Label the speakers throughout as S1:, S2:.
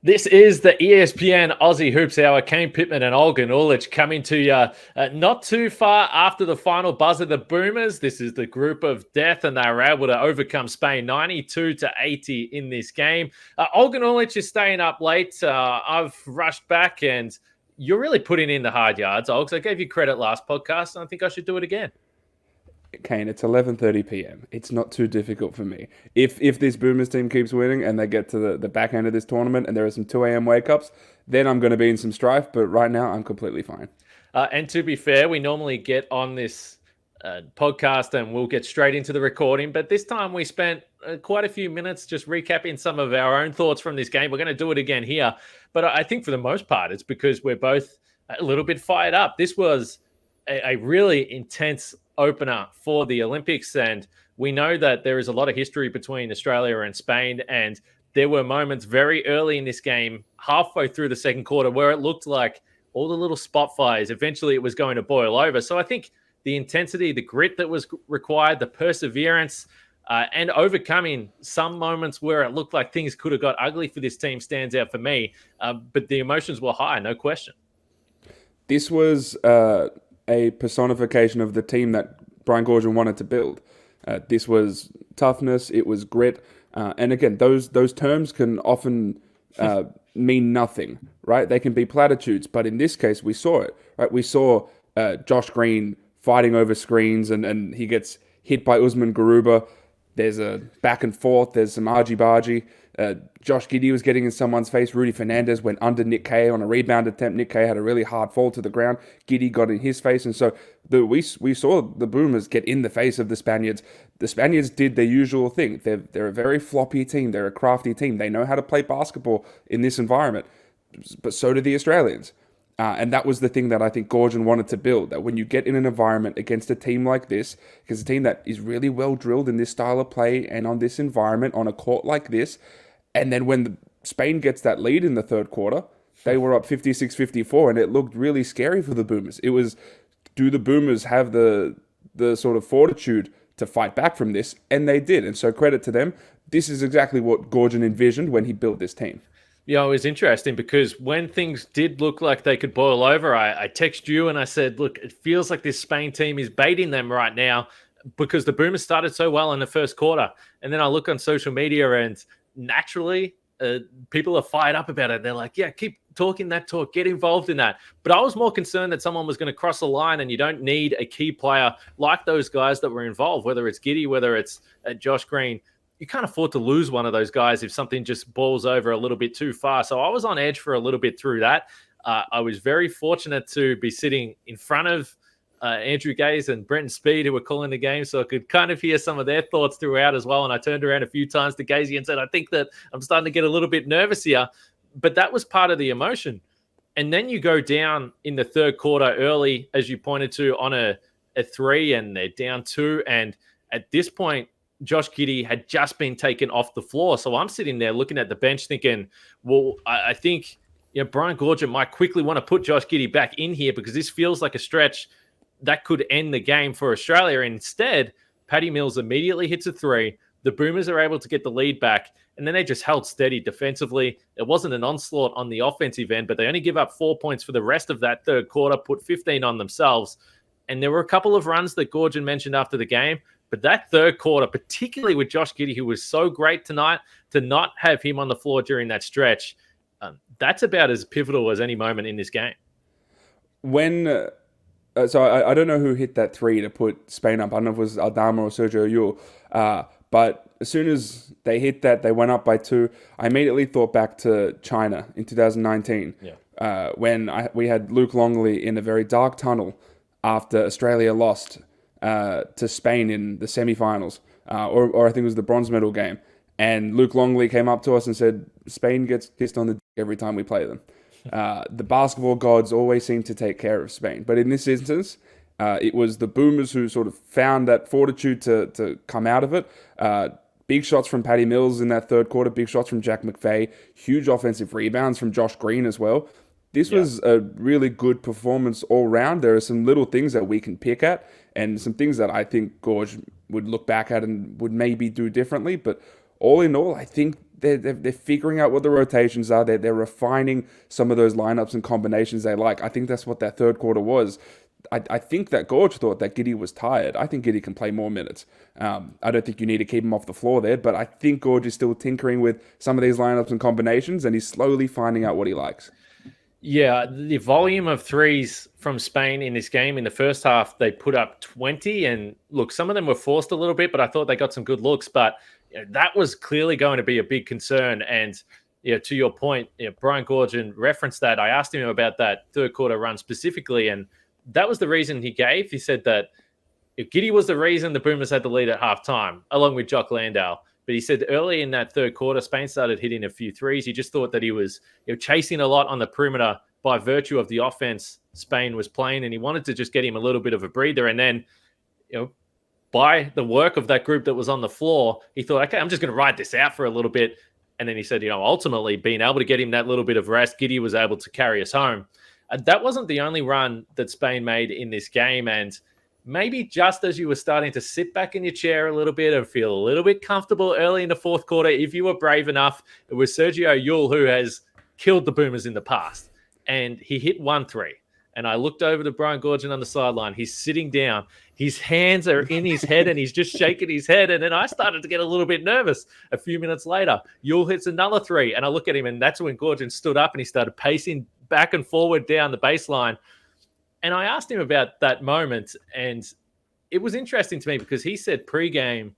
S1: This is the ESPN Aussie Hoops Hour. Kane, Pittman and Olgun Ulich coming to you not too far after the final buzzer. The Boomers, this is the group of death, and they were able to overcome Spain 92-80 in this game. Olgun Ulich is staying up late. I've rushed back, and you're really putting in the hard yards, Olgs. I gave you credit last podcast, and I think I should do it again.
S2: Kane, it's 11:30 p.m. It's not too difficult for me. If this Boomers team keeps winning and they get to the back end of this tournament and there are some 2 a.m. wake-ups, then I'm going to be in some strife. But right now, I'm completely fine.
S1: And to be fair, we normally get on this podcast and we'll get straight into the recording. But this time we spent quite a few minutes just recapping some of our own thoughts from this game. We're going to do it again here. But I think for the most part, it's because we're both a little bit fired up. This was a really intense opener for the Olympics, and we know that there is a lot of history between Australia and Spain, and there were moments very early in this game, halfway through the second quarter, where it looked like all the little spot fires, eventually it was going to boil over. So I think the intensity, the grit that was required, the perseverance, and overcoming some moments where it looked like things could have got ugly for this team stands out for me. But the emotions were high, no question.
S2: This was a personification of the team that Brian Goorjian wanted to build. This was toughness, it was grit, and again, those terms can often mean nothing, right? They can be platitudes, but in this case, we saw it, right? We saw Josh Green fighting over screens, and he gets hit by Usman Garuba. There's a back and forth. There's some argy-bargy. Josh Giddey was getting in someone's face. Rudy Fernandez went under Nick Kay on a rebound attempt. Nick Kay had a really hard fall to the ground. Giddey got in his face. And so we saw the Boomers get in the face of the Spaniards. The Spaniards did their usual thing. They're a very floppy team. They're a crafty team. They know how to play basketball in this environment. But so do the Australians. And that was the thing that I think Goorjian wanted to build, that when you get in an environment against a team like this, because a team that is really well drilled in this style of play and on this environment, on a court like this, and then when Spain gets that lead in the third quarter, they were up 56-54, and it looked really scary for the Boomers. It was, do the Boomers have the sort of fortitude to fight back from this? And they did. And so credit to them. This is exactly what Goorjian envisioned when he built this team.
S1: Yeah, it was interesting because when things did look like they could boil over, I texted you and I said, look, it feels like this Spain team is baiting them right now because the Boomers started so well in the first quarter. And then I look on social media and naturally people are fired up about it. They're like, yeah, keep talking that talk, get involved in that. But I was more concerned that someone was going to cross the line, and you don't need a key player like those guys that were involved, whether it's Giddey, whether it's Josh Green. You can't afford to lose one of those guys if something just boils over a little bit too far. So I was on edge for a little bit through that. I was very fortunate to be sitting in front of Andrew Gaze and Brenton Speed, who were calling the game, so I could kind of hear some of their thoughts throughout as well. And I turned around a few times to Gaze and said, I think that I'm starting to get a little bit nervous here. But that was part of the emotion. And then you go down in the third quarter early, as you pointed to, on a 3, and they're down 2. And at this point, Josh Giddey had just been taken off the floor. So I'm sitting there looking at the bench thinking, well, I think Brian Goorjian might quickly want to put Josh Giddey back in here because this feels like a stretch that could end the game for Australia. Instead, Patty Mills immediately hits a 3. The Boomers are able to get the lead back, and then they just held steady defensively. It wasn't an onslaught on the offensive end, but they only give up 4 points for the rest of that third quarter, put 15 on themselves. And there were a couple of runs that Goorjian mentioned after the game. But that third quarter, particularly with Josh Giddey, who was so great tonight, to not have him on the floor during that stretch, that's about as pivotal as any moment in this game.
S2: When, so I don't know who hit that 3 to put Spain up. I don't know if it was Aldama or Sergio Llull. But as soon as they hit that, they went up by 2. I immediately thought back to China in 2019, when we had Luke Longley in a very dark tunnel after Australia lost to Spain in the semifinals, or I think it was the bronze medal game. And Luke Longley came up to us and said, Spain gets kissed on the dick every time we play them. The basketball gods always seem to take care of Spain. But in this instance, it was the Boomers who sort of found that fortitude to come out of it. Big shots from Patty Mills in that third quarter, big shots from Jack McVeigh, huge offensive rebounds from Josh Green as well. This was a really good performance all round. There are some little things that we can pick at and some things that I think Gorge would look back at and would maybe do differently. But all in all, I think they're figuring out what the rotations are. They're refining some of those lineups and combinations they like. I think that's what that third quarter was. I think that Gorge thought that Giddey was tired. I think Giddey can play more minutes. I don't think you need to keep him off the floor there, but I think Gorge is still tinkering with some of these lineups and combinations, and he's slowly finding out what he likes.
S1: Yeah, the volume of threes from Spain in this game in the first half, they put up 20. And look, some of them were forced a little bit, but I thought they got some good looks. But that was clearly going to be a big concern. And to your point, Brian Goorjian referenced that. I asked him about that third quarter run specifically, and that was the reason he gave. He said that Giddey was the reason the Boomers had the lead at halftime, along with Jock Landale. But he said early in that third quarter, Spain started hitting a few threes. He just thought that he was chasing a lot on the perimeter by virtue of the offense Spain was playing, and he wanted to just get him a little bit of a breather. And then, by the work of that group that was on the floor, he thought, okay, I'm just going to ride this out for a little bit. And then he said, ultimately being able to get him that little bit of rest, Giddey was able to carry us home. That wasn't the only run that Spain made in this game. And maybe just as you were starting to sit back in your chair a little bit and feel a little bit comfortable early in the fourth quarter, if you were brave enough, it was Sergio Yul who has killed the Boomers in the past. And he hit 1-3. And I looked over to Brian Goorjian on the sideline. He's sitting down. His hands are in his head and he's just shaking his head. And then I started to get a little bit nervous a few minutes later. Yul hits another 3. And I look at him, and that's when Goorjian stood up and he started pacing back and forward down the baseline. And I asked him about that moment, and it was interesting to me because he said pre-game,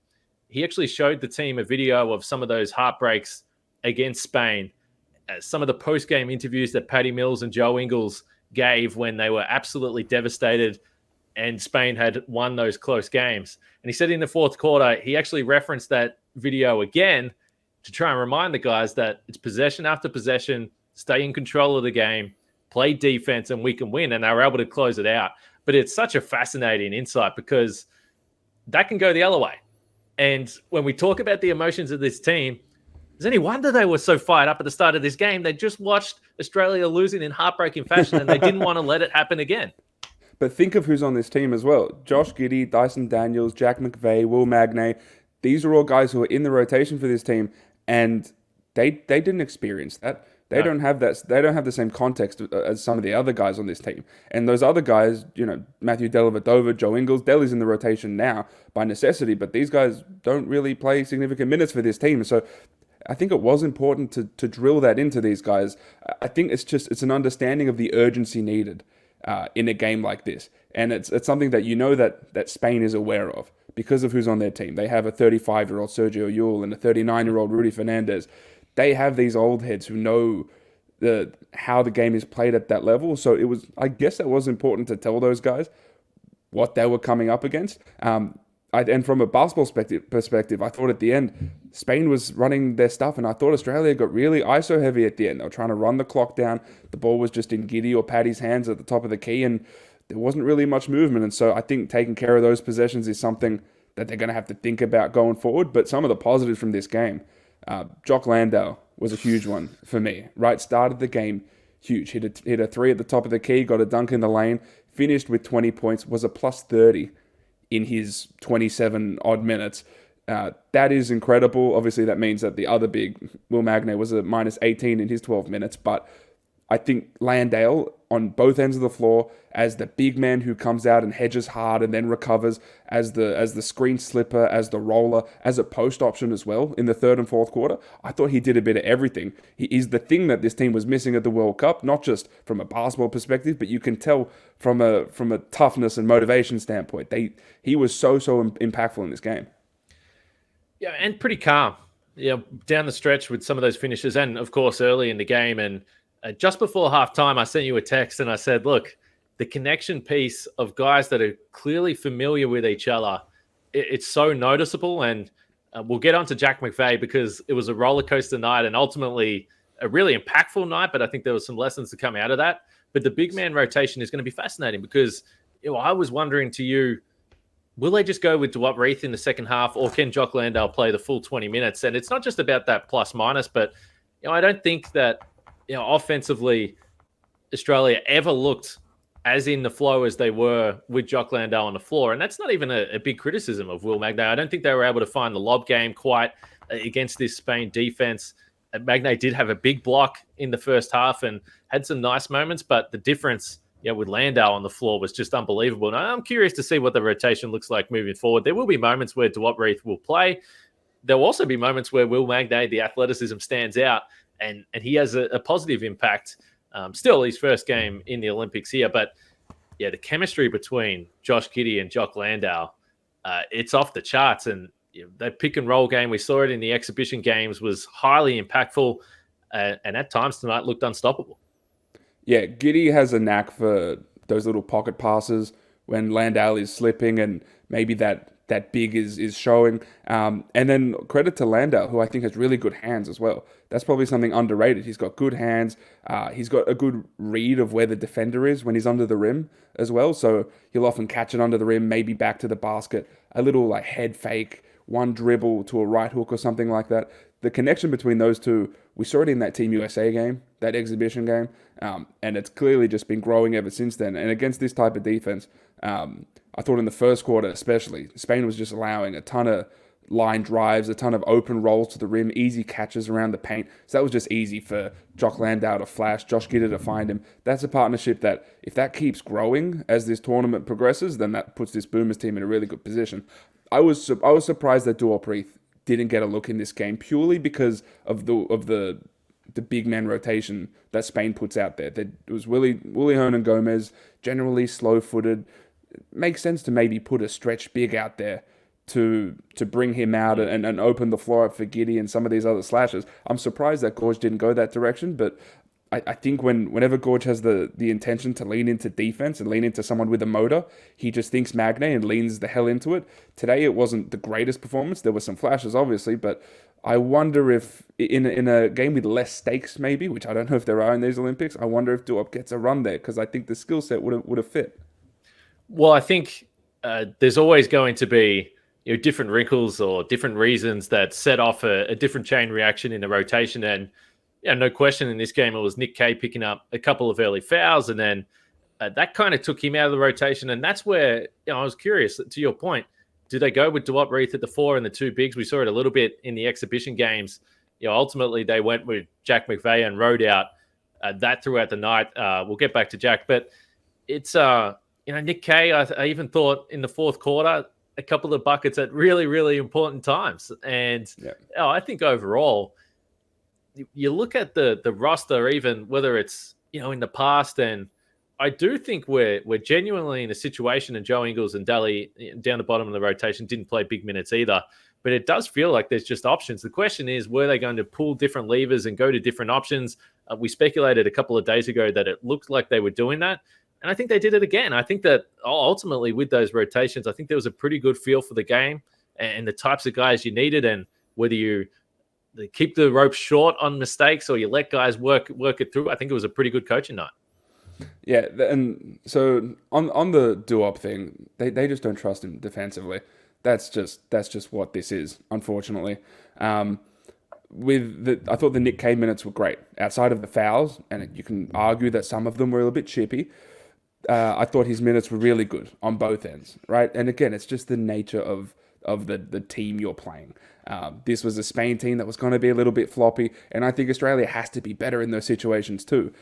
S1: he actually showed the team a video of some of those heartbreaks against Spain, some of the post-game interviews that Patty Mills and Joe Ingles gave when they were absolutely devastated and Spain had won those close games. And he said in the fourth quarter, he actually referenced that video again to try and remind the guys that it's possession after possession, stay in control of the game, play defense, and we can win. And they were able to close it out. But it's such a fascinating insight because that can go the other way. And when we talk about the emotions of this team, is any wonder they were so fired up at the start of this game? They just watched Australia losing in heartbreaking fashion, and they didn't want to let it happen again.
S2: But think of who's on this team as well. Josh Giddey, Dyson Daniels, Jack McVeigh, Will Magnay. These are all guys who are in the rotation for this team, and they didn't experience that. They don't have that. They don't have the same context as some of the other guys on this team. And those other guys, Matthew Dellavedova, Joe Ingles, Delly's in the rotation now by necessity, but these guys don't really play significant minutes for this team. So I think it was important to drill that into these guys. I think it's an understanding of the urgency needed in a game like this. And it's something that that Spain is aware of because of who's on their team. They have a 35-year-old Sergio Yul and a 39-year-old Rudy Fernandez. They have these old heads who know how the game is played at that level. So I guess it was important to tell those guys what they were coming up against. And from a basketball perspective, I thought at the end, Spain was running their stuff, and I thought Australia got really ISO heavy at the end. They were trying to run the clock down. The ball was just in Giddey or Paddy's hands at the top of the key, and there wasn't really much movement. And so I think taking care of those possessions is something that they're going to have to think about going forward. But some of the positives from this game, Jock Landale was a huge one for me. Right, started the game huge. Hit a 3 at the top of the key, got a dunk in the lane, finished with 20 points, was a plus 30 in his 27 odd minutes. That is incredible. Obviously, that means that the other big, Will Magnay, was a minus 18 in his 12 minutes. But I think Landale on both ends of the floor as the big man who comes out and hedges hard and then recovers, as the screen slipper, as the roller, as a post option as well in the third and fourth quarter. I thought he did a bit of everything. He is the thing that this team was missing at the World Cup, not just from a basketball perspective, but you can tell from a toughness and motivation standpoint. He was so impactful in this game.
S1: Yeah, and pretty calm. Down the stretch with some of those finishes, and of course early in the game. And just before halftime, I sent you a text and I said, look, the connection piece of guys that are clearly familiar with each other, it's so noticeable. And we'll get on to Jack McVeigh because it was a roller coaster night and ultimately a really impactful night, but I think there was some lessons to come out of that. But the big man rotation is going to be fascinating because I was wondering to you, will they just go with Duop Reith in the second half, or can Jock Landale play the full 20 minutes? And it's not just about that plus minus, but I don't think that offensively Australia ever looked as in the flow as they were with Jock Landale on the floor. And that's not even a big criticism of Will Magnay. I don't think they were able to find the lob game quite against this Spain defense. McVeigh did have a big block in the first half and had some nice moments, but the difference with Landale on the floor was just unbelievable. And I'm curious to see what the rotation looks like moving forward. There will be moments where Duop Reith will play. There will also be moments where Will McVeigh, the athleticism stands out, and he has a positive impact. Still his first game in the Olympics here, but the chemistry between Josh Giddey and Jock Landale, it's off the charts. And that pick and roll game, we saw it in the exhibition games, was highly impactful, and at times tonight looked unstoppable.
S2: Yeah, Giddey has a knack for those little pocket passes when Landale is slipping and maybe that big is showing. And then credit to Landale, who I think has really good hands as well. That's probably something underrated. He's got good hands. He's got a good read of where the defender is when he's under the rim as well. So he'll often catch it under the rim, maybe back to the basket, a little like head fake, one dribble to a right hook or something like that. The connection between those two, we saw it in that Team USA game, that exhibition game, and it's clearly just been growing ever since then. And against this type of defense, I thought in the first quarter especially, Spain was just allowing a ton of line drives, a ton of open rolls to the rim, easy catches around the paint. So that was just easy for Jock Landale to flash, Josh Giddey to find him. That's a partnership that, if that keeps growing as this tournament progresses, then that puts this Boomers team in a really good position. I was surprised that Duop Reith didn't get a look in this game purely because of the big man rotation that Spain puts out there. It was Willie Hernan Gomez, generally slow-footed. It makes sense to maybe put a stretch big out there to bring him out and open the floor up for Giddey and some of these other slashes. I'm surprised that Goorj didn't go that direction, but I think whenever Goorj has the intention to lean into defense and lean into someone with a motor, he just thinks McVeigh and leans the hell into it. Today, it wasn't the greatest performance. There were some flashes, obviously, but I wonder if in a game with less stakes, maybe, which I don't know if there are in these Olympics, I wonder if Duop gets a run there, because I think the skill set would have fit.
S1: Well, I think there's always going to be different wrinkles or different reasons that set off a different chain reaction in the rotation. And no question in this game, it was Nick Kay picking up a couple of early fouls, and then that kind of took him out of the rotation. And that's where I was curious, to your point, do they go with Duop Reith at the 4 and the 2 bigs? We saw it a little bit in the exhibition games. Ultimately they went with Jack McVeigh and rode out that throughout the night. We'll get back to Jack, but it's Nick Kay. I even thought in the fourth quarter, a couple of buckets at really, really important times. And I think overall, you look at the roster, even whether it's in the past, and I do think we're genuinely in a situation, and Joe Ingles and Daly down the bottom of the rotation didn't play big minutes either. But it does feel like there's just options. The question is, were they going to pull different levers and go to different options? We speculated a couple of days ago that it looked like they were doing that. And I think they did it again. I think that ultimately with those rotations, I think there was a pretty good feel for the game and the types of guys you needed, and whether you keep the ropes short on mistakes or you let guys work it through. I think it was a pretty good coaching night.
S2: Yeah, and so on the Duop thing, they just don't trust him defensively. That's just what this is, unfortunately. I thought the Nick Kay minutes were great outside of the fouls, and you can argue that some of them were a little bit chippy. I thought his minutes were really good on both ends, right? And again, it's just the nature of the team you're playing. This was a Spain team that was going to be a little bit floppy, and I think Australia has to be better in those situations too.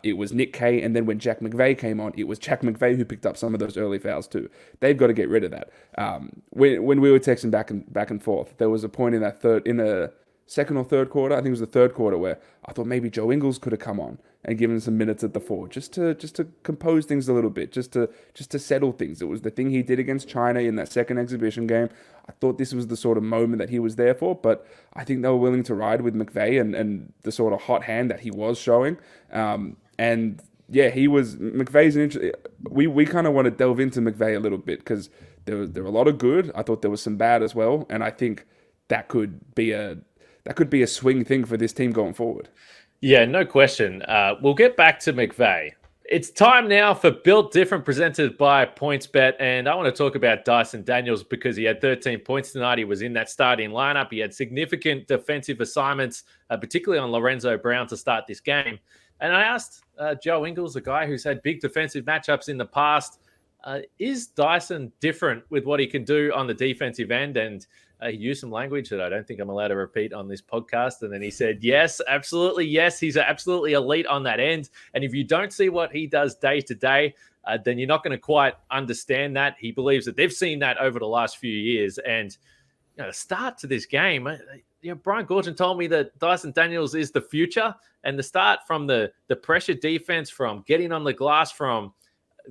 S2: It was Nick Kay, and then when Jack McVeigh came on, it was Jack McVeigh who picked up some of those early fouls too. They've got to get rid of that. When we were texting back and forth, there was a point in the second or third quarter, I think it was the third quarter, where I thought maybe Joe Ingles could have come on and given some minutes at the 4, just to compose things a little bit, just to settle things. It was the thing he did against China in that second exhibition game. I thought this was the sort of moment that he was there for, but I think they were willing to ride with McVeigh and the sort of hot hand that he was showing. And yeah, he was McVeigh's an interesting. We kind of want to delve into McVeigh a little bit, because there were a lot of good. I thought there was some bad as well, and I think that could be a swing thing for this team going forward.
S1: Yeah, no question. We'll get back to McVeigh. It's time now for Built Different, presented by PointsBet. And I want to talk about Dyson Daniels, because he had 13 points tonight. He was in that starting lineup. He had significant defensive assignments, particularly on Lorenzo Brown to start this game. And I asked Joe Ingles, a guy who's had big defensive matchups in the past, is Dyson different with what he can do on the defensive end? And He used some language that I don't think I'm allowed to repeat on this podcast. And then he said, yes, absolutely. Yes, he's absolutely elite on that end. And if you don't see what he does day to day, then you're not going to quite understand that. He believes that they've seen that over the last few years. And the start to this game, Brian Goorjian told me that Dyson Daniels is the future. And the start from the pressure defense, from getting on the glass, from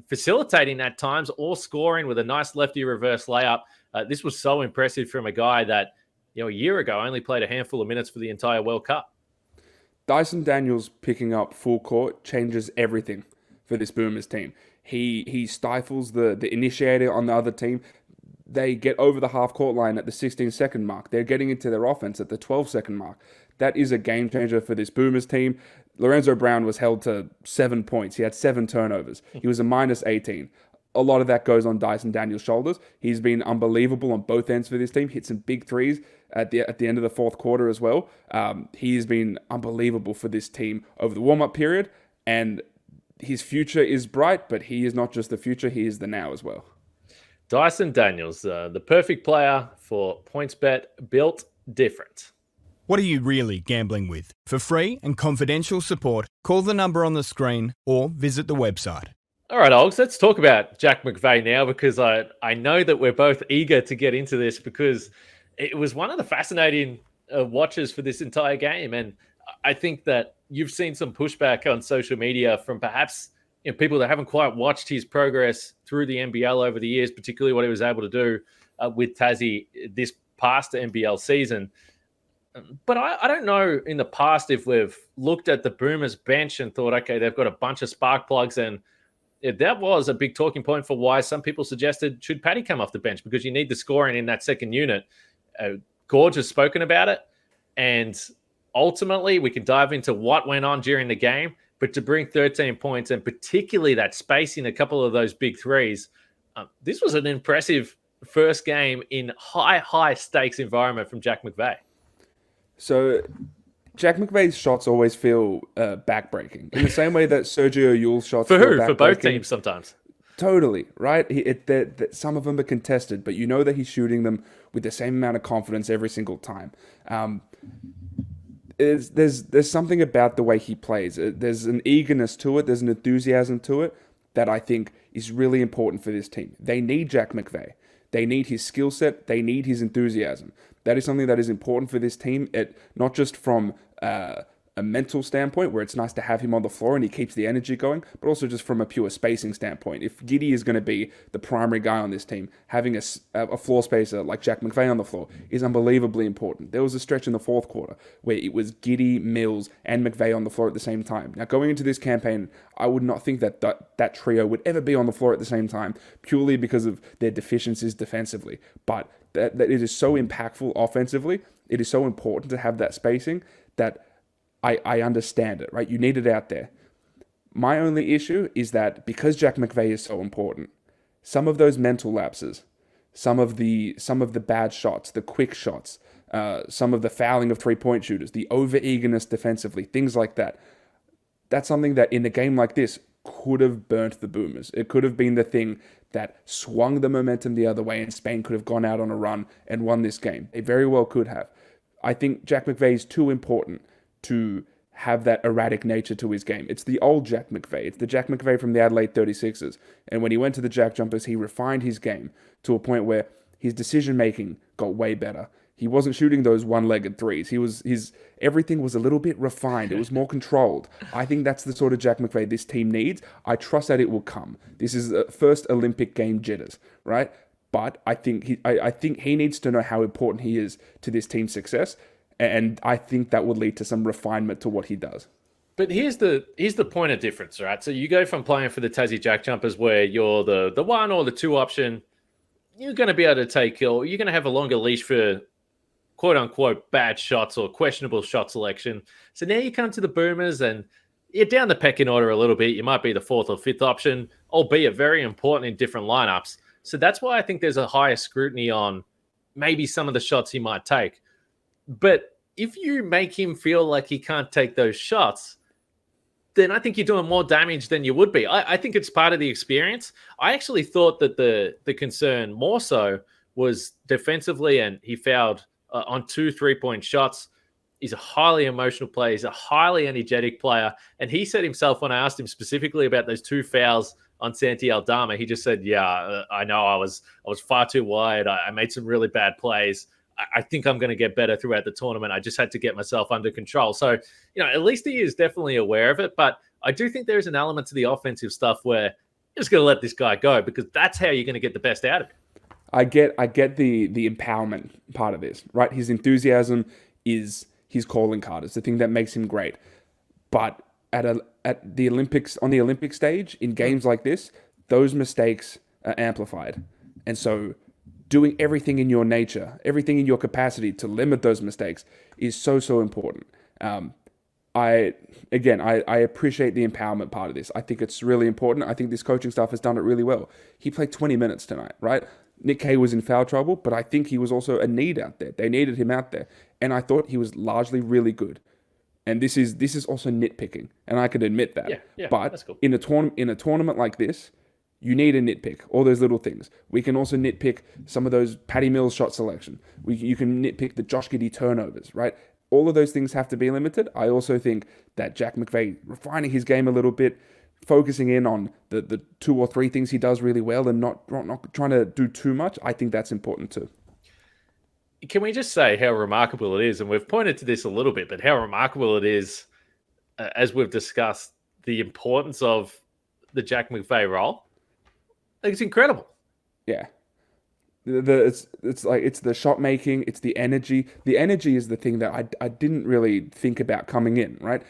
S1: facilitating at times, or scoring with a nice lefty reverse layup. This was so impressive from a guy that, a year ago only played a handful of minutes for the entire World Cup.
S2: Dyson Daniels picking up full court changes everything for this Boomers team. He stifles the initiator on the other team. They get over the half-court line at the 16-second mark. They're getting into their offense at the 12-second mark. That is a game changer for this Boomers team. Lorenzo Brown was held to 7 points. He had 7 turnovers. He was a minus 18. A lot of that goes on Dyson Daniels' shoulders. He's been unbelievable on both ends for this team. Hit some big threes at the end of the fourth quarter as well. He's been unbelievable for this team over the warm-up period. And his future is bright, but he is not just the future. He is the now as well.
S1: Dyson Daniels, the perfect player for PointsBet, built different.
S3: What are you really gambling with? For free and confidential support, call the number on the screen or visit the website.
S1: All right, Olgs, let's talk about Jack McVeigh now, because I know that we're both eager to get into this, because it was one of the fascinating watches for this entire game. And I think that you've seen some pushback on social media from perhaps people that haven't quite watched his progress through the NBL over the years, particularly what he was able to do with Tassie this past NBL season. But I don't know in the past if we've looked at the Boomers bench and thought, okay, they've got a bunch of spark plugs. And that was a big talking point for why some people suggested, should Paddy come off the bench? Because you need the scoring in that second unit. Gorge has spoken about it. And ultimately, we can dive into what went on during the game. But to bring 13 points, and particularly that spacing, a couple of those big threes, this was an impressive first game in high stakes environment from Jack McVeigh.
S2: So Jack McVeigh's shots always feel backbreaking, in the same way that Sergio Llull's shots
S1: for
S2: feel
S1: who?
S2: backbreaking.
S1: For both teams sometimes.
S2: Totally, right? Some of them are contested, but you know that he's shooting them with the same amount of confidence every single time. There's something about the way he plays. There's an eagerness to it. There's an enthusiasm to it that I think is really important for this team. They need Jack McVeigh. They need his skill set. They need his enthusiasm. That is something that is important for this team. Not just from a mental standpoint, where it's nice to have him on the floor and he keeps the energy going, but also just from a pure spacing standpoint. If Giddey is going to be the primary guy on this team, having a floor spacer like Jack McVeigh on the floor is unbelievably important. There was a stretch in the fourth quarter where it was Giddey, Mills, and McVeigh on the floor at the same time. Now, going into this campaign, I would not think that trio would ever be on the floor at the same time, purely because of their deficiencies defensively. But that it is so impactful offensively. It is so important to have that spacing that I understand it, right? You need it out there. My only issue is that because Jack McVeigh is so important, some of those mental lapses, some of the bad shots, the quick shots, some of the fouling of three-point shooters, the over-eagerness defensively, things like that, that's something that in a game like this could have burnt the Boomers. It could have been the thing that swung the momentum the other way, and Spain could have gone out on a run and won this game. They very well could have. I think Jack McVeigh is too important to have that erratic nature to his game. It's the old Jack McVeigh. It's the Jack McVeigh from the Adelaide 36ers. And when he went to the Jack Jumpers, he refined his game to a point where his decision-making got way better. He wasn't shooting those one-legged threes. Everything was a little bit refined. It was more controlled. I think that's the sort of Jack McVeigh this team needs. I trust that it will come. This is the first Olympic game jitters, right? But I think he needs to know how important he is to this team's success. And I think that would lead to some refinement to what he does.
S1: But here's the point of difference, right? So you go from playing for the Tassie Jack Jumpers, where you're the one or the two option, you're going to be able to take, or you're going to have a longer leash for quote unquote bad shots or questionable shot selection. So now you come to the Boomers and you're down the pecking order a little bit. You might be the fourth or fifth option, albeit very important in different lineups. So that's why I think there's a higher scrutiny on maybe some of the shots he might take. But if you make him feel like he can't take those shots, then I think you're doing more damage than you would be. I think it's part of the experience. I actually thought that the concern more so was defensively, and he fouled on 2 3-point shots. He's a highly emotional player. He's a highly energetic player. And he said himself, when I asked him specifically about those 2 fouls on Santi Aldama, he just said, yeah, I know I was far too wide. I made some really bad plays. I think I'm going to get better throughout the tournament. I just had to get myself under control. So, at least he is definitely aware of it. But I do think there's an element to the offensive stuff where you're just going to let this guy go, because that's how you're going to get the best out of him.
S2: I get the empowerment part of this, right? His enthusiasm is his calling card. It's the thing that makes him great. But at the Olympics, on the Olympic stage, in games like this, those mistakes are amplified. And so doing everything in your nature, everything in your capacity to limit those mistakes is so important. I appreciate the empowerment part of this. I think it's really important. I think this coaching staff has done it really well. He played 20 minutes tonight, right? Nick Kay was in foul trouble, but I think he was also a need out there. They needed him out there. And I thought he was largely really good. And this is also nitpicking, and I can admit that.
S1: Yeah,
S2: but
S1: that's cool.
S2: in a tournament like this, you need a nitpick, all those little things. We can also nitpick some of those Patty Mills shot selection. You can nitpick the Josh Giddey turnovers, right? All of those things have to be limited. I also think that Jack McVeigh refining his game a little bit, focusing in on the 2 or 3 things he does really well and not trying to do too much, I think that's important too.
S1: Can we just say how remarkable it is? And we've pointed to this a little bit, but how remarkable it is, as we've discussed, the importance of the Jack McVeigh role. It's incredible. Yeah.
S2: It's the shot making, it's the energy. The energy is the thing that I didn't really think about coming in, right?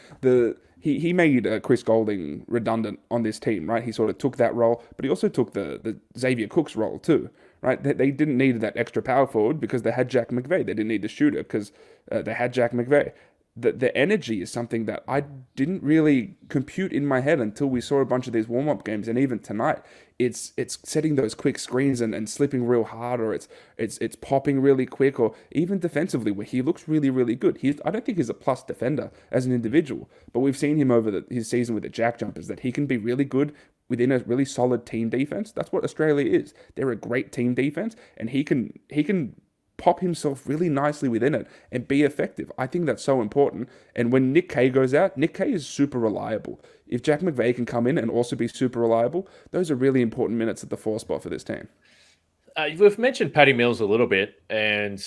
S2: He made Chris Golding redundant on this team, right? He sort of took that role, but he also took the Xavier Cooks role too, right? They didn't need that extra power forward because they had Jack McVeigh. They didn't need the shooter because they had Jack McVeigh. The energy is something that I didn't really compute in my head until we saw a bunch of these warm-up games, and even tonight, it's setting those quick screens and slipping real hard, or it's popping really quick, or even defensively where he looks really, really good. I don't think he's a plus defender as an individual, but we've seen him over his season with the jack jumpers that he can be really good within a really solid team defense. That's what Australia is. They're a great team defense, and he can pop himself really nicely within it and be effective. I think that's so important. And when Nick Kay goes out, Nick Kay is super reliable. If Jack McVeigh can come in and also be super reliable, those are really important minutes at the 4 spot for this team.
S1: We've mentioned Patty Mills a little bit, and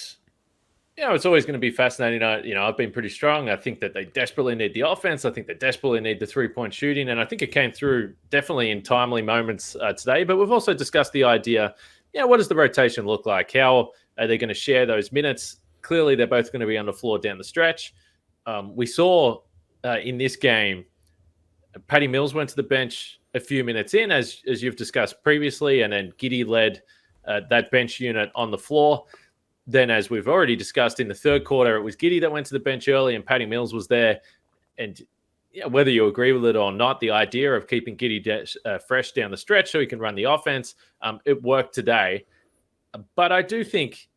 S1: it's always going to be fascinating. I've been pretty strong. I think that they desperately need the offense. I think they desperately need the 3-point shooting, and I think it came through definitely in timely moments today. But we've also discussed the idea, what does the rotation look like? How are they going to share those minutes? Clearly, they're both going to be on the floor down the stretch. We saw in this game, Patty Mills went to the bench a few minutes in, as you've discussed previously, and then Giddey led that bench unit on the floor. Then, as we've already discussed in the third quarter, it was Giddey that went to the bench early, and Patty Mills was there. And whether you agree with it or not, the idea of keeping Giddey fresh down the stretch so he can run the offense, it worked today. But I do think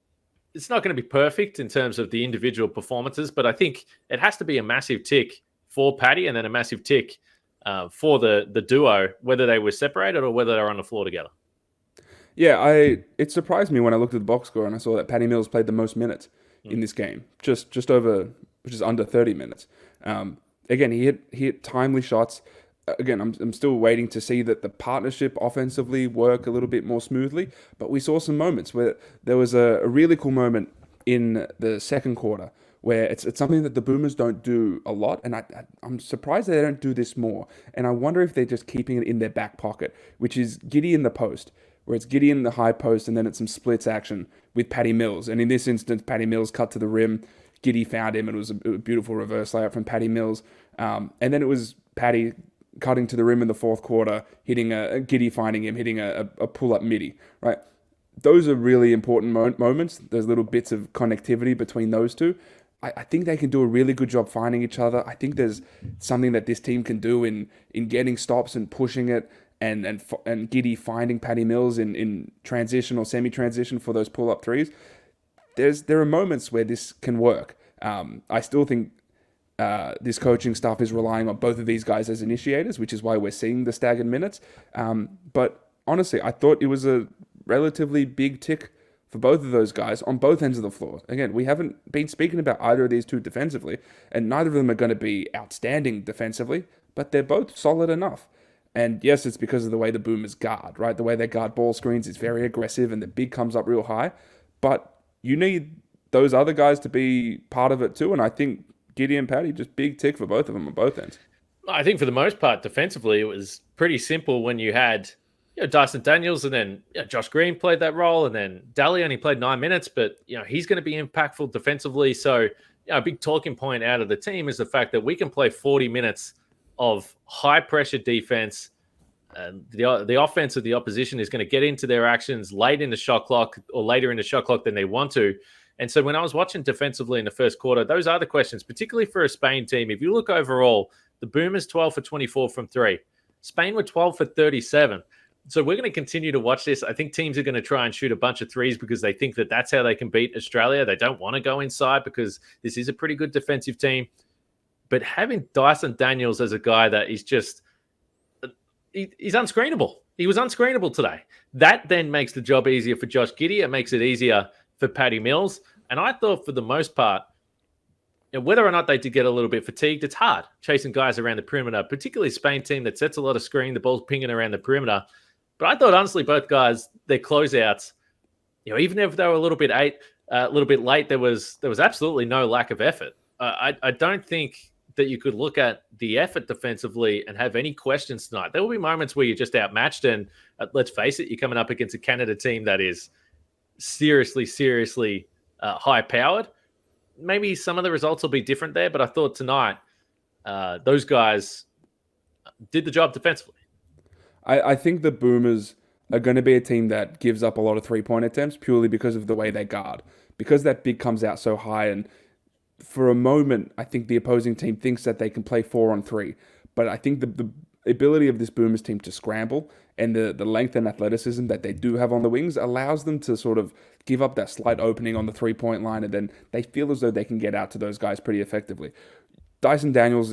S1: it's not going to be perfect in terms of the individual performances, but I think it has to be a massive tick for Patty and then a massive tick for the duo, whether they were separated or whether they're on the floor together.
S2: Yeah, it surprised me when I looked at the box score and I saw that Patty Mills played the most minutes in this game, just over, which is under 30 minutes. Again, he hit timely shots. Again, I'm still waiting to see that the partnership offensively work a little bit more smoothly, but we saw some moments where there was a really cool moment in the second quarter where it's something that the Boomers don't do a lot, and I'm surprised they don't do this more, and I wonder if they're just keeping it in their back pocket, which is Giddey in the post, where it's Giddey in the high post, and then it's some splits action with Patty Mills, and in this instance, Patty Mills cut to the rim, Giddey found him, and it was a beautiful reverse layup from Patty Mills, and then it was Patty cutting to the rim in the fourth quarter, hitting a Giddey finding him, hitting a pull-up midi, right? Those are really important moments. There's little bits of connectivity between those two. I think they can do a really good job finding each other. I think there's something that this team can do in getting stops and pushing it, and Giddey finding Patty Mills in transition or semi-transition for those pull-up threes. There are moments where this can work. I still think this coaching staff is relying on both of these guys as initiators, which is why we're seeing the staggered minutes. But honestly, I thought it was a relatively big tick for both of those guys on both ends of the floor. Again, we haven't been speaking about either of these two defensively, and neither of them are going to be outstanding defensively, but they're both solid enough. And yes, it's because of the way the Boomers guard, right? The way they guard ball screens is very aggressive and the big comes up real high. But you need those other guys to be part of it too. And I think Giddey and Paddy, just big tick for both of them on both ends.
S1: I think for the most part, defensively, it was pretty simple when you had Dyson Daniels and then Josh Green played that role, and then Daly only played 9 minutes, but he's going to be impactful defensively. So a big talking point out of the team is the fact that we can play 40 minutes of high pressure defense. The offense of the opposition is going to get into their actions late in the shot clock or later in the shot clock than they want to. And so when I was watching defensively in the first quarter, those are the questions, particularly for a Spain team. If you look overall, the Boomers 12 for 24 from three. Spain were 12 for 37. So we're going to continue to watch this. I think teams are going to try and shoot a bunch of threes because they think that that's how they can beat Australia. They don't want to go inside because this is a pretty good defensive team. But having Dyson Daniels as a guy that is just, he's unscreenable. He was unscreenable today. That then makes the job easier for Josh Giddey. It makes it easier for Paddy Mills. And I thought for the most part, whether or not they did get a little bit fatigued, it's hard chasing guys around the perimeter, particularly Spain team that sets a lot of screen, the ball's pinging around the perimeter. But I thought, honestly, both guys, their closeouts, even if they were a little bit late, there was absolutely no lack of effort. I don't think that you could look at the effort defensively and have any questions tonight. There will be moments where you're just outmatched, and let's face it, you're coming up against a Canada team that is seriously high-powered. Maybe some of the results will be different there, but I thought tonight those guys did the job defensively.
S2: I think the Boomers are going to be a team that gives up a lot of three-point attempts purely because of the way they guard. Because that big comes out so high, and for a moment, I think the opposing team thinks that they can play 4-on-3. But I think the ability of this Boomers team to scramble and the length and athleticism that they do have on the wings allows them to sort of give up that slight opening on the three-point line, and then they feel as though they can get out to those guys pretty effectively. Dyson Daniels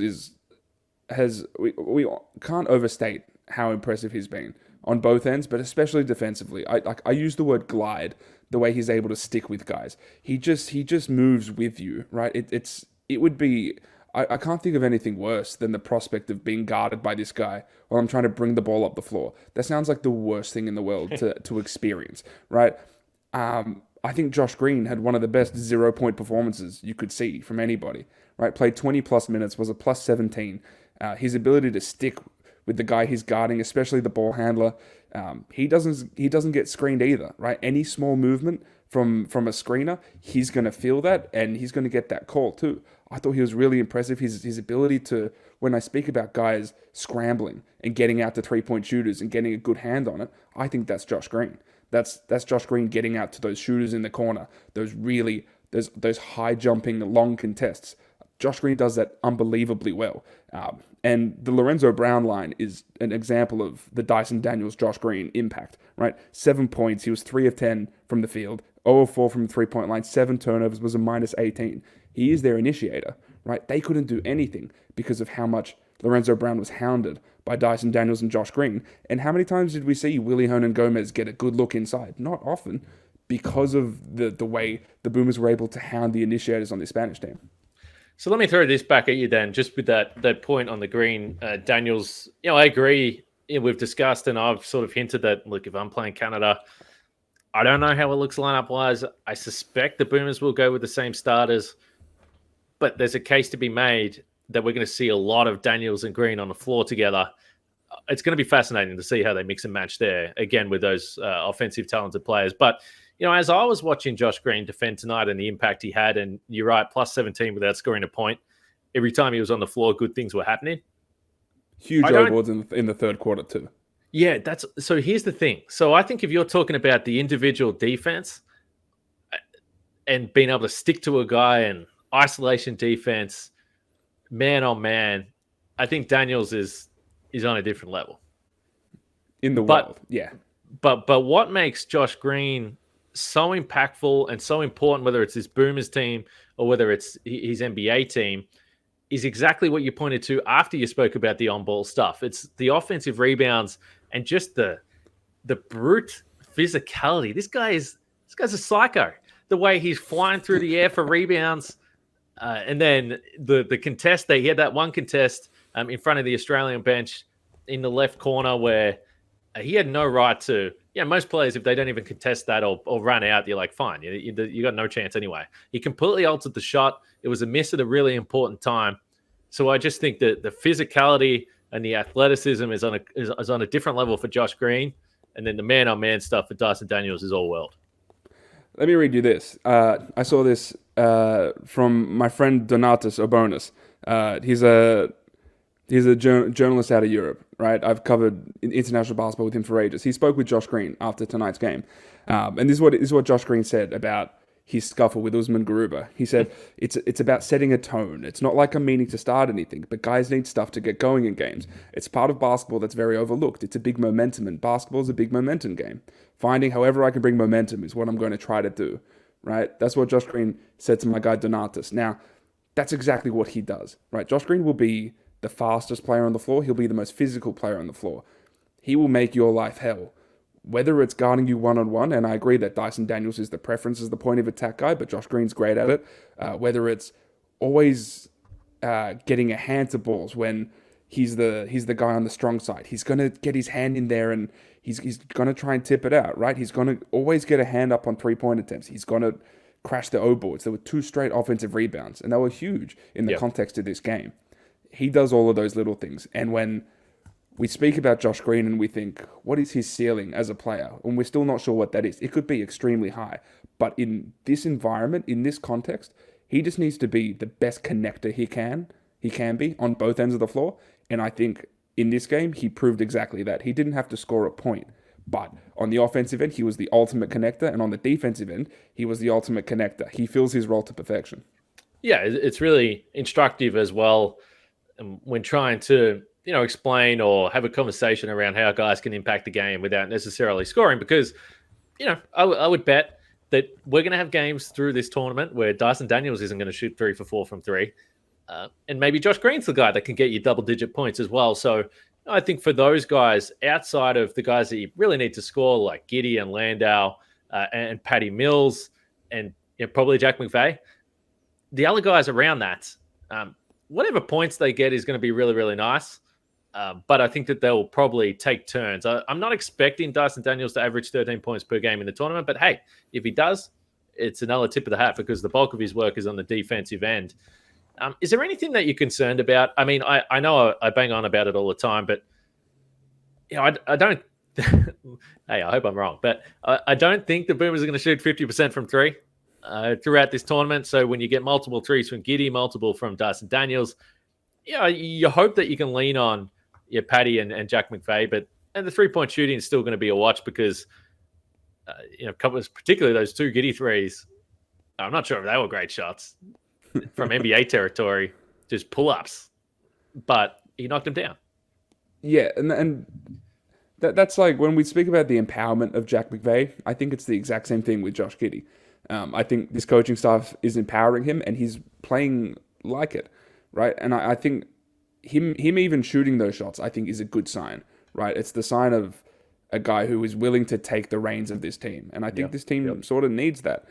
S2: we can't overstate how impressive he's been on both ends, but especially defensively. I use the word glide, the way he's able to stick with guys. He just moves with you, right? It would be, I can't think of anything worse than the prospect of being guarded by this guy while I'm trying to bring the ball up the floor. That sounds like the worst thing in the world to experience, right? I think Josh Green had one of the best 0-point performances you could see from anybody, right? Played 20 plus minutes, was a plus 17. His ability to stick with the guy he's guarding, especially the ball handler, he doesn't get screened either, right? Any small movement from a screener, he's going to feel that, and he's going to get that call too. I thought he was really impressive. His ability to, when I speak about guys scrambling and getting out to three-point shooters and getting a good hand on it, I think that's Josh Green. That's Josh Green getting out to those shooters in the corner, those high jumping long contests. Josh Green does that unbelievably well. And the Lorenzo Brown line is an example of the Dyson Daniels, Josh Green impact, right? 7 points. He was 3 of 10 from the field, 0 of 4 from the three-point line, 7 turnovers, was a minus 18. He is their initiator, right? They couldn't do anything because of how much Lorenzo Brown was hounded by Dyson Daniels and Josh Green. And how many times did we see Willie Hernan-Gomez get a good look inside? Not often, because of the way the Boomers were able to hound the initiators on the Spanish team.
S1: So let me throw this back at you then, just with that point on the Green. Daniels, I agree. We've discussed, and I've sort of hinted that, look, if I'm playing Canada, I don't know how it looks lineup-wise. I suspect the Boomers will go with the same starters, but there's a case to be made that we're going to see a lot of Daniels and Green on the floor together. It's going to be fascinating to see how they mix and match there, again, with those offensive talented players. But as I was watching Josh Green defend tonight and the impact he had, and you're right, plus 17 without scoring a point, every time he was on the floor, good things were happening.
S2: Huge overboards in the third quarter too.
S1: Yeah, so here's the thing. So I think if you're talking about the individual defense and being able to stick to a guy and isolation defense, man on man, I think Daniels is on a different level.
S2: In the world, yeah.
S1: But what makes Josh Green so impactful and so important, whether it's his Boomers team or whether it's his NBA team, is exactly what you pointed to after you spoke about the on-ball stuff. It's the offensive rebounds and just the brute physicality. This guy is This guy's a psycho. The way he's flying through the air for rebounds. And then the contest, he had that one contest in front of the Australian bench in the left corner where he had no right to. Yeah, most players, if they don't even contest that or run out, you're like, fine, you got no chance anyway. He completely altered the shot. It was a miss at a really important time. So I just think that the physicality and the athleticism is on a different level for Josh Green. And then the man-on-man stuff for Dyson Daniels is all world.
S2: Let me read you this. I saw this from my friend Donatas Obonis. He's a journalist out of Europe, right? I've covered international basketball with him for ages. He spoke with Josh Green after tonight's game. And this is what Josh Green said about his scuffle with Usman Garuba. He said, it's about setting a tone. It's not like I'm meaning to start anything, but guys need stuff to get going in games. It's part of basketball that's very overlooked. It's a big momentum, and basketball is a big momentum game. Finding however I can bring momentum is what I'm going to try to do, right? That's what Josh Green said to my guy Donatas. Now, that's exactly what he does, right? Josh Green will be the fastest player on the floor. He'll be the most physical player on the floor. He will make your life hell. Whether it's guarding you one-on-one, and I agree that Dyson Daniels is the preference as the point of attack guy, but Josh Green's great at it. Whether it's always getting a hand to balls when he's the guy on the strong side. He's going to get his hand in there and he's going to try and tip it out, right? He's going to always get a hand up on three-point attempts. He's going to crash the O boards. There were 2 straight offensive rebounds, and they were huge in the context of this game. He does all of those little things. And when we speak about Josh Green and we think, what is his ceiling as a player? And we're still not sure what that is. It could be extremely high. But in this environment, in this context, he just needs to be the best connector he can be on both ends of the floor. And I think in this game, he proved exactly that. He didn't have to score a point. But on the offensive end, he was the ultimate connector. And on the defensive end, he was the ultimate connector. He fills his role to perfection.
S1: Yeah, it's really instructive as well when trying to, explain or have a conversation around how guys can impact the game without necessarily scoring. Because, I would bet that we're going to have games through this tournament where Dyson Daniels isn't going to shoot 3 for 4 from 3. And maybe Josh Green's the guy that can get you double-digit points as well. So I think for those guys, outside of the guys that you really need to score, like Giddey and Landale and Patty Mills and probably Jack McVeigh, the other guys around that, whatever points they get is going to be really, really nice. But I think that they'll probably take turns. I'm not expecting Dyson Daniels to average 13 points per game in the tournament, but hey, if he does, it's another tip of the hat because the bulk of his work is on the defensive end. Is there anything that you're concerned about? I mean, I know I bang on about it all the time, but I don't. Hey, I hope I'm wrong, but I don't think the Boomers are going to shoot 50% from 3 throughout this tournament. So when you get multiple threes from Giddey, multiple from Dyson Daniels, you hope that you can lean on Patty and Jack McVeigh, but the 3-point shooting is still going to be a watch because particularly those 2 Giddey threes. I'm not sure if they were great shots from NBA territory, just pull-ups, but he knocked them down.
S2: Yeah, and that's like when we speak about the empowerment of Jack McVeigh, I think it's the exact same thing with Josh Giddey. I think this coaching staff is empowering him, and he's playing like it, right? And I think him even shooting those shots, I think, is a good sign, right? It's the sign of a guy who is willing to take the reins of this team, and I think this team sort of needs that.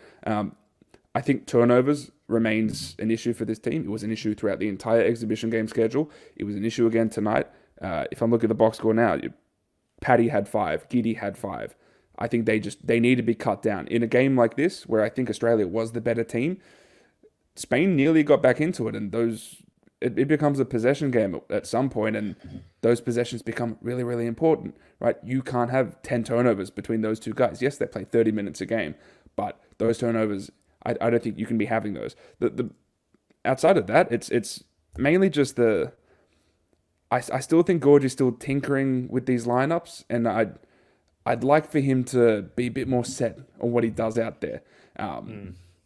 S2: I think turnovers remains an issue for this team. It was an issue throughout the entire exhibition game schedule. It was an issue again tonight. If I'm looking at the box score now, Patty had 5, Giddey had 5. I think they need to be cut down. In a game like this, where I think Australia was the better team, Spain nearly got back into it, and it becomes a possession game at some point, and those possessions become really, really important, right? You can't have 10 turnovers between those 2 guys. Yes, they play 30 minutes a game, but those turnovers, I don't think you can be having those. The outside of that, it's mainly just I still think Goorjian is still tinkering with these lineups, and I'd like for him to be a bit more set on what he does out there.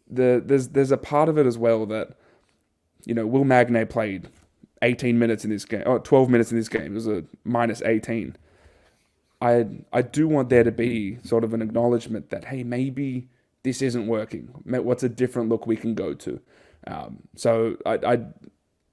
S2: There's a part of it as well that, Will Magnay played 18 minutes in this game, or 12 minutes in this game. It was a minus 18. I do want there to be sort of an acknowledgement that, hey, maybe this isn't working. What's a different look we can go to? So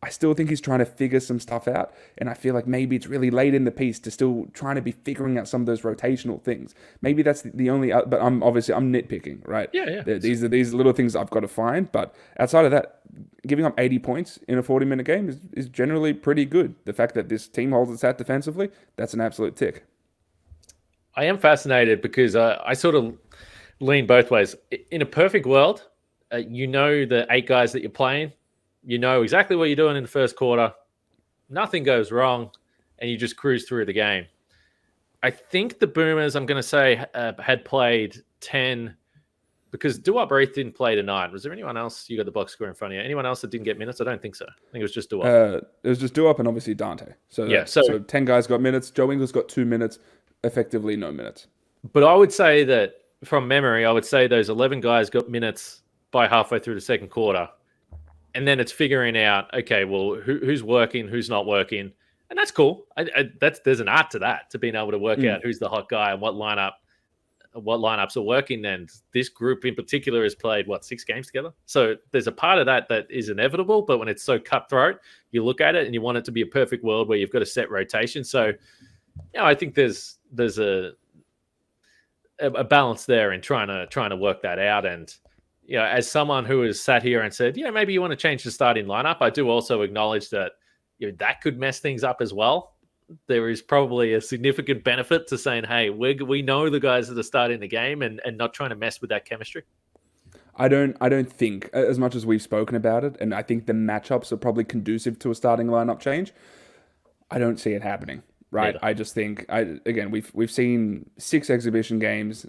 S2: I still think he's trying to figure some stuff out, and I feel like maybe it's really late in the piece to still trying to be figuring out some of those rotational things. Maybe that's the only, but I'm nitpicking, right?
S1: Yeah.
S2: These are these little things I've got to find, but outside of that, giving up 80 points in a 40-minute game is generally pretty good. The fact that this team holds its hat defensively, that's an absolute tick.
S1: I am fascinated because I sort of lean both ways. In a perfect world, you know the 8 guys that you're playing. You know exactly what you're doing in the first quarter. Nothing goes wrong, and you just cruise through the game. I think the Boomers, I'm going to say, had played 10 because Duop Reith didn't play tonight. Was there anyone else? You got the box score in front of you. Anyone else that didn't get minutes? I don't think so. I think it was just Duop.
S2: It was just Duop and obviously Dante. So 10 guys got minutes. Joe Ingles got 2 minutes, effectively no minutes.
S1: But I would say that from memory, I would say those 11 guys got minutes by halfway through the second quarter. And then it's figuring out, okay, well, who's working, who's not working. And that's cool. There's an art to that, to being able to work out who's the hot guy and what lineups are working. And this group in particular has played, 6 games together? So there's a part of that is inevitable, but when it's so cutthroat, you look at it and you want it to be a perfect world where you've got a set rotation. So, I think there's a balance there in trying to work that out. And as someone who has sat here and said, maybe you want to change the starting lineup, I do also acknowledge that that could mess things up as well. There is probably a significant benefit to saying, hey, we know the guys that are starting the game and not trying to mess with that chemistry.
S2: I don't think, as much as we've spoken about it, and I think the matchups are probably conducive to a starting lineup change, I don't see it happening, right? Neither. I just think, we've seen 6 exhibition games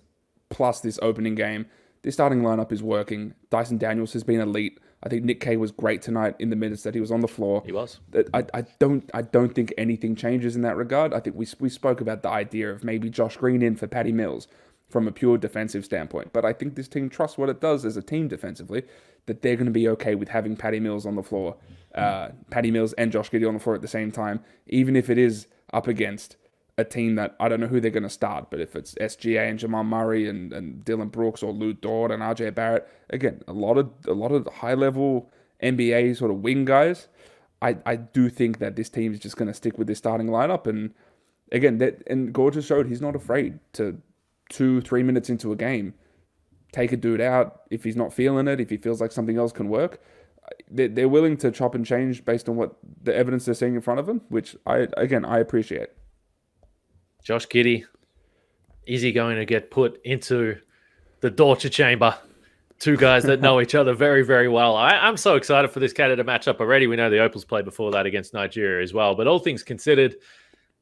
S2: plus this opening game. This starting lineup is working. Dyson Daniels has been elite. I think Nick Kay was great tonight in the minutes that he was on the floor.
S1: He was.
S2: I don't think anything changes in that regard. I think we spoke about the idea of maybe Josh Green in for Patty Mills from a pure defensive standpoint. But I think this team trusts what it does as a team defensively, that they're going to be okay with having Patty Mills on the floor, Patty Mills and Josh Giddey on the floor at the same time, even if it is up against a team that I don't know who they're going to start, but if it's SGA and Jamal Murray and Dylan Brooks or Lou Dort and RJ Barrett, again, a lot of high level NBA sort of wing guys, I do think that this team is just going to stick with this starting lineup. And again, and Goorjian showed he's not afraid to 2-3 minutes into a game take a dude out if he's not feeling it, if he feels like something else can work. They're willing to chop and change based on what the evidence they're seeing in front of them, which I appreciate.
S1: Josh Giddey, is he going to get put into the torture chamber? 2 guys that know each other very, very well. I'm so excited for this Canada matchup already. We know the Opals played before that against Nigeria as well. But all things considered,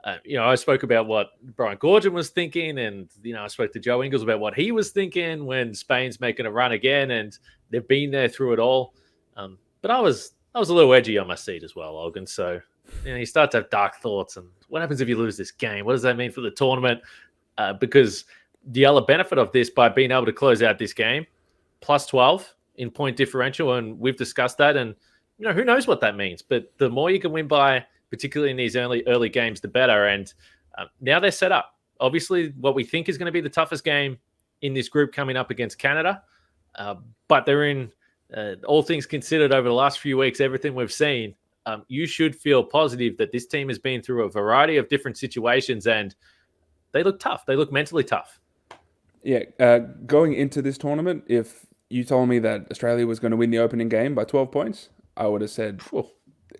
S1: I spoke about what Brian Goorjian was thinking, and I spoke to Joe Ingles about what he was thinking when Spain's making a run again, and they've been there through it all. But I was a little edgy on my seat as well, Olgun. So you start to have dark thoughts, and what happens if you lose this game? What does that mean for the tournament? Because the other benefit of this, by being able to close out this game, plus 12 in point differential, and we've discussed that, and who knows what that means. But the more you can win by, particularly in these early games, the better. And now they're set up. Obviously, what we think is going to be the toughest game in this group coming up against Canada, but they're in, all things considered, over the last few weeks, everything we've seen, you should feel positive that this team has been through a variety of different situations, and they look tough. They look mentally tough.
S2: Yeah, going into this tournament, if you told me that Australia was going to win the opening game by 12 points, I would have said,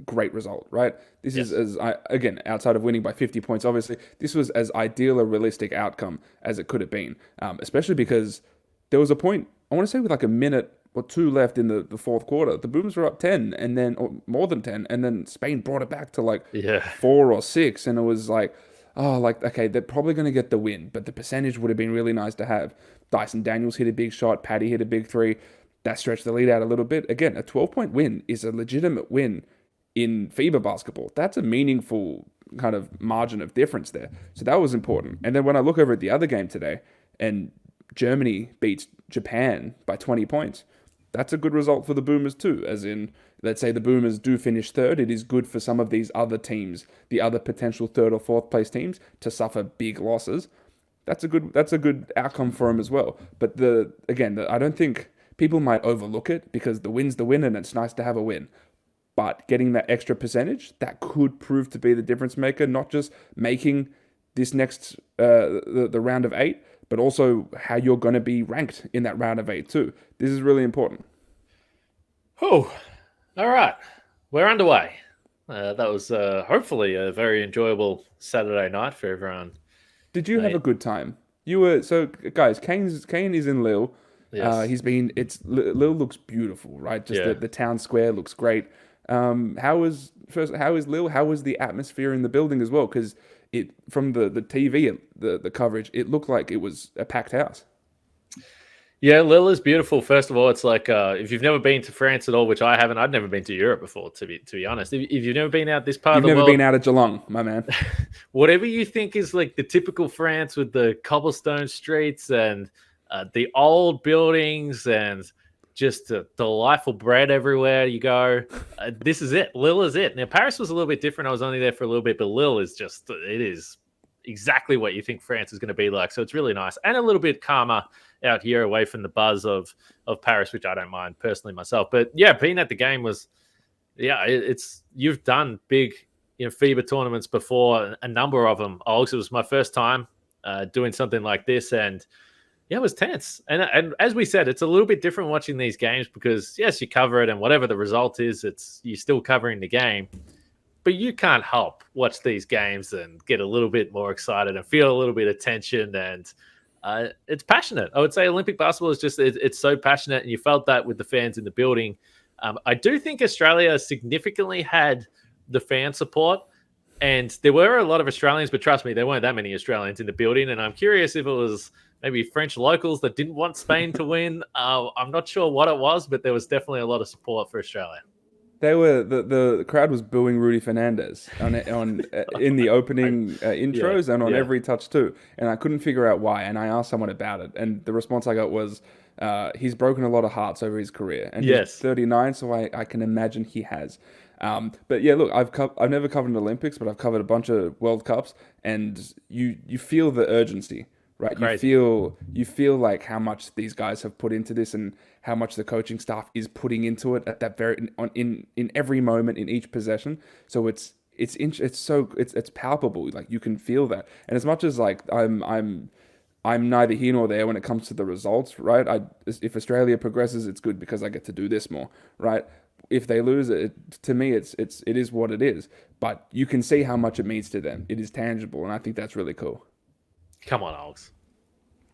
S2: great result, right? This is, again, outside of winning by 50 points, obviously, this was as ideal a realistic outcome as it could have been, especially because there was a point, I want to say with like a minute or 2 left in the fourth quarter, the Boomers were up 10, and then, or more than 10, and then Spain brought it back to 4 or 6, and it was like, okay, they're probably going to get the win, but the percentage would have been really nice to have. Dyson Daniels hit a big shot, Patty hit a big 3, that stretched the lead out a little bit. Again, a 12-point win is a legitimate win in FIBA basketball. That's a meaningful kind of margin of difference there. So that was important. And then when I look over at the other game today, and Germany beats Japan by 20 points, that's a good result for the Boomers too. As in, let's say the Boomers do finish third, it is good for some of these other teams, the other potential 3rd or 4th place teams, to suffer big losses. That's a good outcome for them as well. But I don't think people might overlook it, because the win's the win and it's nice to have a win. but getting that extra percentage, that could prove to be the difference maker, not just making this next, the round of 8, but also how you're going to be ranked in that round of 8 too. This is really important.
S1: Oh, all right. We're underway. That was hopefully a very enjoyable Saturday night for everyone.
S2: Did you have a good time? You were, so guys, Kane is in Lille.
S1: Yes.
S2: Lille looks beautiful, right? Just the town square looks great. How is Lille? How was the atmosphere in the building as well? Because from the TV, the coverage, it looked like it was a packed house.
S1: Yeah, Lille is beautiful. First of all, it's like if you've never been to France at all, which I haven't, I'd never been to Europe before, to be honest. If you've never been out this part of the world,
S2: you've never been out of Geelong, my man.
S1: Whatever you think is like the typical France with the cobblestone streets and the old buildings and just delightful bread everywhere you go, this is it. Lille is it. Now, Paris was a little bit different. I was only there for a little bit, but Lille is it is exactly what you think France is going to be like. So it's really nice and a little bit calmer out here away from the buzz of Paris, which I don't mind personally myself. But yeah, being at the game was, you've done big, FIBA tournaments before, a number of them. It was my first time doing something like this, and yeah, it was tense. And as we said, it's a little bit different watching these games because yes, you cover it, and whatever the result is, you're still covering the game. But you can't help watch these games and get a little bit more excited and feel a little bit of tension, and it's passionate. I would say Olympic basketball is just, it's so passionate, and you felt that with the fans in the building. I do think Australia significantly had the fan support, and there were a lot of Australians, but trust me, there weren't that many Australians in the building, and I'm curious if it was maybe French locals that didn't want Spain to win. I'm not sure what it was, but there was definitely a lot of support for Australia.
S2: They were the crowd was booing Rudy Fernandez in the opening intros and on every touch too, and I couldn't figure out why. And I asked someone about it, and the response I got was he's broken a lot of hearts over his career, and he's 39, so I can imagine he has. But yeah, look, I've never covered an Olympics, but I've covered a bunch of World Cups, and you feel the urgency. Right,
S1: Crazy.
S2: you feel like how much these guys have put into this, and how much the coaching staff is putting into it at that in every moment, in each possession. So it's palpable. Like you can feel that. And as much as like I'm neither here nor there when it comes to the results, right? If Australia progresses, it's good because I get to do this more, right? If they lose, to me, it is what it is. But you can see how much it means to them. It is tangible, and I think that's really cool.
S1: Come on, Olgs.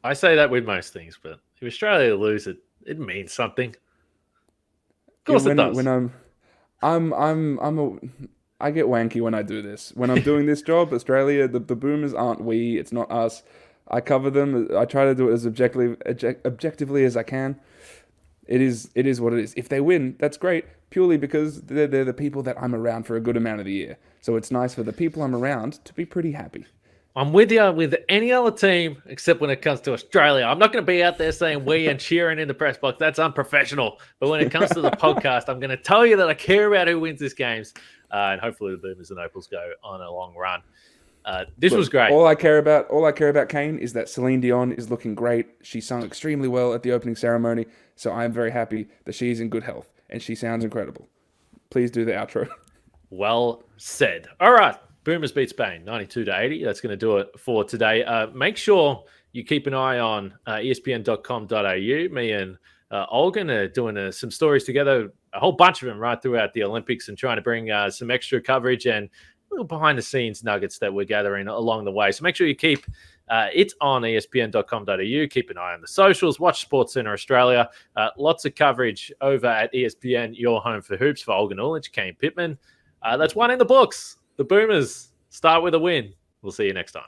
S1: I say that with most things, but if Australia lose it, it means something. Of course it does.
S2: I get wanky when I do this. When I'm doing this job, Australia, the Boomers aren't we. It's not us. I cover them. I try to do it as objectively as I can. It is what it is. If they win, that's great, purely because they're the people that I'm around for a good amount of the year. So it's nice for the people I'm around to be pretty happy.
S1: I'm with you with any other team except when it comes to Australia. I'm not going to be out there saying we and cheering in the press box. That's unprofessional. But when it comes to the podcast, I'm going to tell you that I care about who wins these games. And hopefully the Boomers and Opals go on a long run. This was great.
S2: All I care about Kane is that Celine Dion is looking great. She sung extremely well at the opening ceremony. So I'm very happy that she's in good health. And she sounds incredible. Please do the outro.
S1: Well said. All right. Boomers beat Spain, 92-80. That's going to do it for today. Make sure you keep an eye on espn.com.au. Me and Olgun are doing some stories together, a whole bunch of them right throughout the Olympics, and trying to bring some extra coverage and little behind-the-scenes nuggets that we're gathering along the way. So make sure you keep it on espn.com.au. Keep an eye on the socials. Watch SportsCenter Australia. Lots of coverage over at ESPN, your home for hoops, for Olgun Ulich, Kane Pittman. That's one in the books. The Boomers start with a win. We'll see you next time.